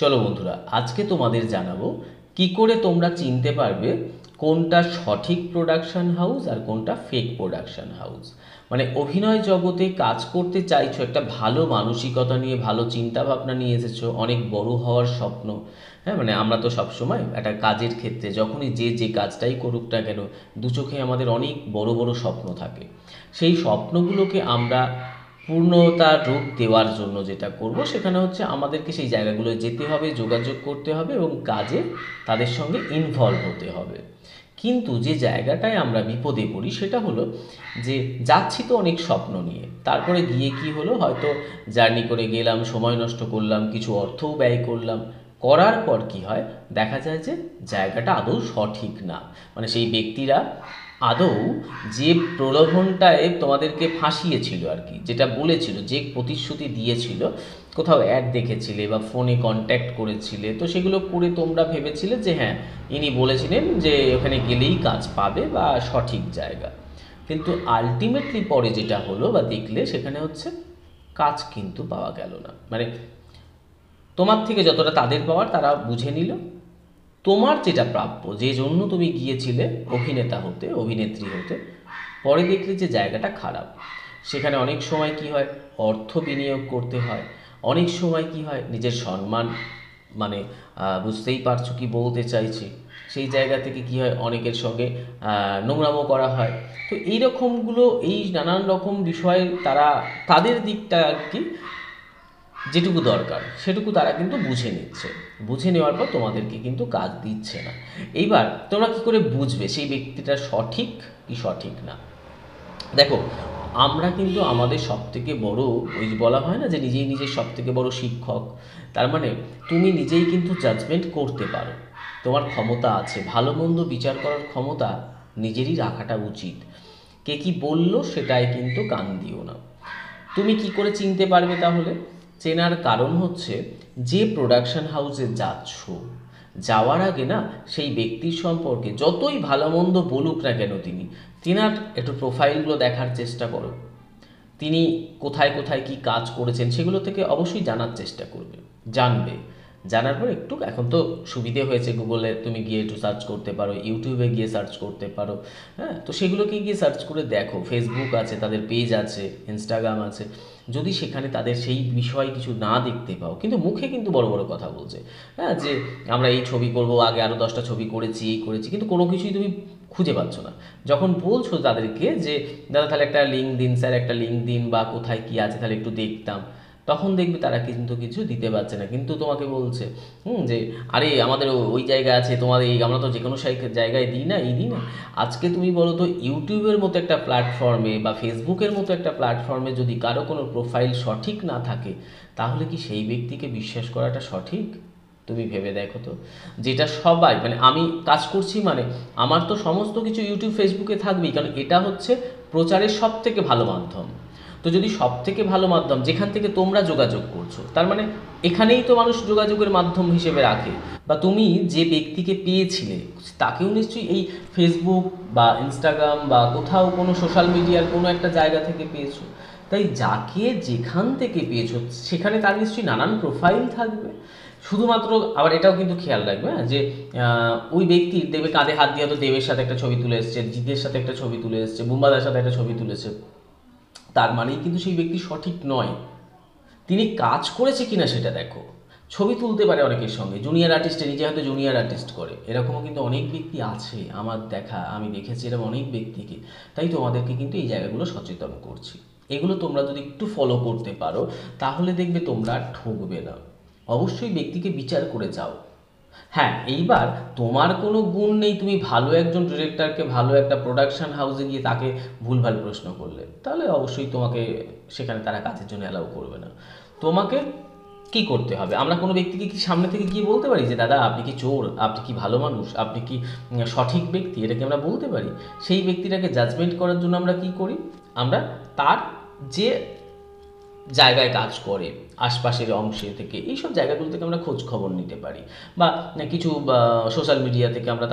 চলো বন্ধুরা, আজকে তোমাদের জানাবো কি করে তোমরা চিনতে পারবে কোনটা সঠিক প্রোডাকশন হাউস আর কোনটা ফেক প্রোডাকশন হাউস। মানে অভিনয় জগতে কাজ করতে চাইছো, একটা ভালো মানসিকতা নিয়ে, ভালো চিন্তা ভাবনা নিয়ে এসেছো, অনেক বড় হওয়ার স্বপ্ন। হ্যাঁ, মানে আমরা তো সবসময় একটা কাজের ক্ষেত্রে যখনই যে কাজটাই করুক না কেন, দু চোখে আমাদের অনেক বড় বড় স্বপ্ন থাকে। সেই স্বপ্নগুলোকে আমরা পূর্ণতার রূপ দেওয়ার জন্য যেটা করব সেখানে হচ্ছে আমাদেরকে সেই জায়গাগুলোয় যেতে হবে, যোগাযোগ করতে হবে এবং কাজে তাদের সঙ্গে ইনভলভ হতে হবে। কিন্তু যে জায়গাটায় আমরা বিপদে পড়ি সেটা হলো যে যাচ্ছি তো অনেক স্বপ্ন নিয়ে, তারপরে গিয়ে কি হলো, হয়তো জার্নি করে গেলাম, সময় নষ্ট করলাম, কিছু অর্থও ব্যয় করলাম, করার পর কি হয়, দেখা যায় যে জায়গাটা আদৌ সঠিক না। মানে সেই ব্যক্তিরা আদৌ যে প্রলোভনটায় তোমাদেরকে ফাঁসিয়েছিল আর কি, যেটা বলেছিল, যে প্রতিশ্রুতি দিয়েছিল, কোথাও অ্যাড দেখেছিলে বা ফোনে কন্ট্যাক্ট করেছিলে, তো সেগুলো করে তোমরা ভেবেছিলে যে হ্যাঁ, ইনি বলেছিলেন যে ওখানে গেলেই কাজ পাবে বা সঠিক জায়গা। কিন্তু আলটিমেটলি পরে যেটা হলো বা দেখলে, সেখানে হচ্ছে কাজ কিন্তু পাওয়া গেল না। মানে তোমার থেকে যতটা তাদের পাওয়ার তারা বুঝে নিল, তোমার যেটা প্রাপ্য, যে জন্য তুমি গিয়েছিলে অভিনেতা হতে, অভিনেত্রী হতে, পরে দেখলে যে জায়গাটা খারাপ। সেখানে অনেক সময় কি হয়, অর্থ বিনিয়োগ করতে হয়, অনেক সময় কি হয়, নিজের সম্মান, মানে বুঝতেই পারছো কি বলতে চাইছি, সেই জায়গা থেকে কি হয়, অনেকের সঙ্গে নোংরামো করা হয়। তো এই রকমগুলো, এই নানান রকম বিষয় তারা তাদের দিকটা আর কি, যেটুকু দরকার সেটুকু তারা কিন্তু বুঝে নিচ্ছে। বুঝে নেওয়ার পর তোমাদেরকে কিন্তু কাজ দিচ্ছে না। এইবার তোমরা কী করে বুঝবে সেই ব্যক্তিটা সঠিক কি সঠিক না? দেখো, আমরা কিন্তু আমাদের সবথেকে বড়, ওই বলা হয় না যে নিজেই নিজের সবথেকে বড় শিক্ষক। তার মানে তুমি নিজেই কিন্তু জাজমেন্ট করতে পারো, তোমার ক্ষমতা আছে, ভালো মন্দ বিচার করার ক্ষমতা নিজেরই রাখাটা উচিত। কে কি বললো সেটাই কিন্তু কান দিও না। তুমি কি করে চিনতে পারবে তাহলে? চেনার কারণ হচ্ছে, যে প্রোডাকশন হাউসে যাচ্ছ, যাওয়ার আগে না সেই ব্যক্তির সম্পর্কে যতই ভালো মন্দ বলুক না কেন তিনার একটু প্রোফাইলগুলো দেখার চেষ্টা করো। তিনি কোথায় কোথায় কি কাজ করেছেন সেগুলো থেকে অবশ্যই জানার চেষ্টা করবে, জানবে। জানার পর একটু, এখন তো সুবিধে হয়েছে, গুগলে তুমি গিয়ে একটু সার্চ করতে পারো, ইউটিউবে গিয়ে সার্চ করতে পারো। হ্যাঁ, তো সেগুলোকে গিয়ে সার্চ করে দেখো, ফেসবুক আছে, তাদের পেজ আছে, ইনস্টাগ্রাম আছে। যদি সেখানে তাদের সেই বিষয়ে কিছু না দেখতে পাও, কিন্তু মুখে কিন্তু বড় বড় কথা বলছে, হ্যাঁ, যে আমরা এই ছবি করব, আগে আরও 10টা ছবি করেছি, এই করেছি, কিন্তু কোনো কিছুই তুমি খুঁজে পাচ্ছ না। যখন বলছো তাদেরকে যে দাদা তাহলে একটা লিঙ্ক দিন স্যার, একটা লিঙ্ক দিন, বা কোথায় কি আছে তাহলে একটু দেখতাম, তখন দেখবে তারা কিন্তু কিছু দিতে পারছে না, কিন্তু তোমাকে বলছে যে আরে আমাদের ওই জায়গা আছে, তোমাদের এই আমরা তো যে কোনো জায়গায় দিই না, এই দিই না। আজকে তুমি বলো তো, ইউটিউবের মতো একটা প্ল্যাটফর্মে বা ফেসবুকের মতো একটা প্ল্যাটফর্মে যদি কারো কোনো প্রোফাইল সঠিক না থাকে, তাহলে কি সেই ব্যক্তিকে বিশ্বাস করাটা সঠিক? তুমি ভেবে দেখো তো। যেটা সবাই, মানে আমি কাজ করছি মানে আমার তো সমস্ত কিছু ইউটিউব ফেসবুকে থাকবেই, কারণ এটা হচ্ছে প্রচারের সব থেকে ভালো মাধ্যম। তো যদি সব থেকে ভালো মাধ্যম, যেখান থেকে তোমরা যোগাযোগ করছো, তার মানে এখানেই তো মানুষ যোগাযোগের মাধ্যম হিসেবে রাখে। বা তুমি যে ব্যক্তিকে পেয়েছিলে তাকেও নিশ্চয়ই এই ফেসবুক বা ইনস্টাগ্রাম বা কোথাও কোনো সোশ্যাল মিডিয়ার কোনো একটা জায়গা থেকে পেয়েছো। তাই যাকে যেখান থেকে পেয়েছো সেখানে তার নিশ্চয়ই নানান প্রোফাইল থাকবে। শুধুমাত্র, আবার এটাও কিন্তু খেয়াল রাখবে, হ্যাঁ, যে ওই ব্যক্তির দেবে কাঁধে হাত দিয়ে তো দেবের সাথে একটা ছবি তুলে এসছে, জিতের সাথে একটা ছবি তুলে এসছে, বুম্বাদার সাথে একটা ছবি তুলেছে, তার মানেই কিন্তু সেই ব্যক্তি সঠিক নয়। তিনি কাজ করেছে কিনা সেটা দেখো। ছবি তুলতে পারে অনেকের সঙ্গে, জুনিয়র আর্টিস্টে নিজে হয়তো জুনিয়র আর্টিস্ট করে, এরকমও কিন্তু অনেক ব্যক্তি আছে, আমার দেখা, আমি দেখেছি এরকম অনেক ব্যক্তিকে। তাই তোমাদেরকে কিন্তু এই জায়গাগুলো সচেতন করছি। এগুলো তোমরা যদি একটু ফলো করতে পারো, তাহলে দেখবে তোমরা আর ঠকবে না। অবশ্যই ব্যক্তিকে বিচার করে যাও। হ্যাঁ, এইবার তোমার কোনো গুণ নেই, তুমি ভালো একজন ডিরেক্টরকে, ভালো একটা প্রোডাকশন হাউসে গিয়ে তাকে ভুলভাল প্রশ্ন করলে, তাহলে অবশ্যই তোমাকে সেখানে তারা কাজের জন্য অ্যালাউ করবে না। তোমাকে কি করতে হবে, আমরা কোনো ব্যক্তিকে কি সামনে থেকে গিয়ে বলতে পারি যে দাদা আপনি কি চোর, আপনি কি ভালো মানুষ, আপনি কি সঠিক ব্যক্তি, এটা কি আমরা বলতে পারি? সেই ব্যক্তিটাকে জাজমেন্ট করার জন্য আমরা কি করি, আমরা তার যে জায়গায় কাজ করে, আশপাশের অংশে থেকে, এইসব জায়গাগুলো থেকে আমরা খোঁজ খবর নিতে পারি। বা কিছু সোশ্যাল মিডিয়া থেকে আমরা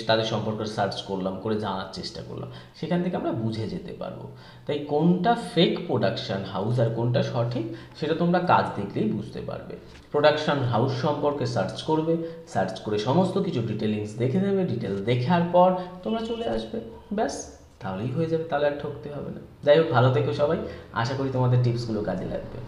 তাদের সম্পর্কে সার্চ করলাম, করে জানার চেষ্টা করলাম, সেখান থেকে আমরা বুঝে যেতে পারবো। তাই কোনটা ফেক প্রোডাকশন হাউস আর কোনটা সঠিক সেটা তোমরা কাজ দেখলেই বুঝতে পারবে। প্রোডাকশন হাউস সম্পর্কে সার্চ করবে, সার্চ করে সমস্ত কিছু ডিটেলিংস দেখে নেবে, ডিটেলস দেখার পর তোমরা চলে আসবে, ব্যাস তাহলেই হয়ে যাবে, তাহলে আর ঠকতে হবে না। যাই হোক, ভালো থেকো সবাই, আশা করি তোমাদের টিপসগুলো কাজে লাগবে।